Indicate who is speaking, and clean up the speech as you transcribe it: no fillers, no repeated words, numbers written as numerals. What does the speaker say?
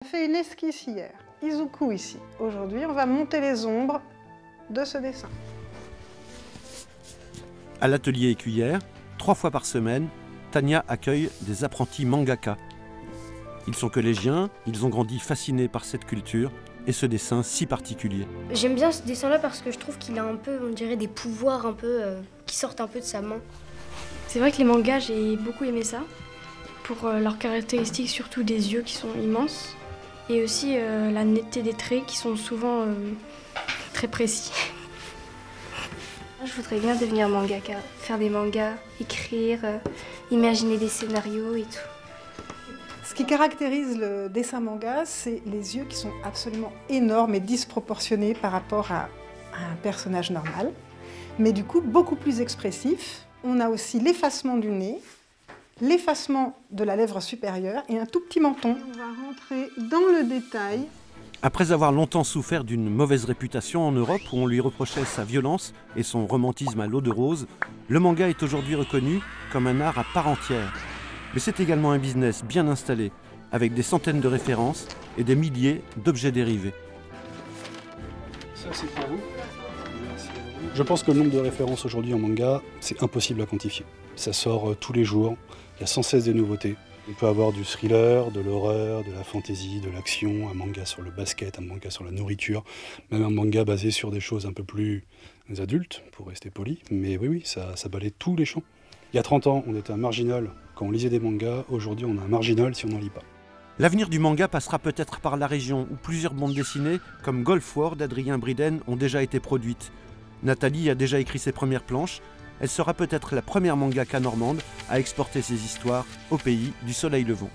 Speaker 1: On a fait une esquisse hier, Izuku ici. Aujourd'hui, on va monter les ombres de ce dessin.
Speaker 2: À l'atelier Écuyère, 3 fois par semaine, Tania accueille des apprentis mangaka. Ils sont collégiens, ils ont grandi fascinés par cette culture et ce dessin si particulier.
Speaker 3: J'aime bien ce dessin-là parce que je trouve qu'il a un peu, on dirait, des pouvoirs un peu qui sortent un peu de sa main.
Speaker 4: C'est vrai que les mangas, j'ai beaucoup aimé ça, pour leurs caractéristiques, surtout des yeux qui sont immenses, et aussi la netteté des traits qui sont souvent très précis.
Speaker 5: Je voudrais bien devenir mangaka, faire des mangas, écrire, imaginer des scénarios et tout.
Speaker 1: Ce qui caractérise le dessin manga, c'est les yeux qui sont absolument énormes et disproportionnés par rapport à un personnage normal, mais du coup beaucoup plus expressif. On a aussi l'effacement du nez, l'effacement de la lèvre supérieure et un tout petit menton. On va rentrer dans le détail.
Speaker 2: Après avoir longtemps souffert d'une mauvaise réputation en Europe où on lui reprochait sa violence et son romantisme à l'eau de rose, le manga est aujourd'hui reconnu comme un art à part entière. Mais c'est également un business bien installé, avec des centaines de références et des milliers d'objets dérivés.
Speaker 6: Ça, c'est pour vous. Je pense que le nombre de références aujourd'hui en manga, c'est impossible à quantifier. Ça sort tous les jours, il y a sans cesse des nouveautés. On peut avoir du thriller, de l'horreur, de la fantasy, de l'action, un manga sur le basket, un manga sur la nourriture, même un manga basé sur des choses un peu plus adultes, pour rester poli. Mais oui, ça balaye tous les champs. Il y a 30 ans, on était un marginal quand on lisait des mangas. Aujourd'hui, on est un marginal si on n'en lit pas.
Speaker 2: L'avenir du manga passera peut-être par la région où plusieurs bandes dessinées, comme Golf War d'Adrien Briden, ont déjà été produites. Nathalie a déjà écrit ses premières planches. Elle sera peut-être la première mangaka normande à exporter ses histoires au pays du soleil levant.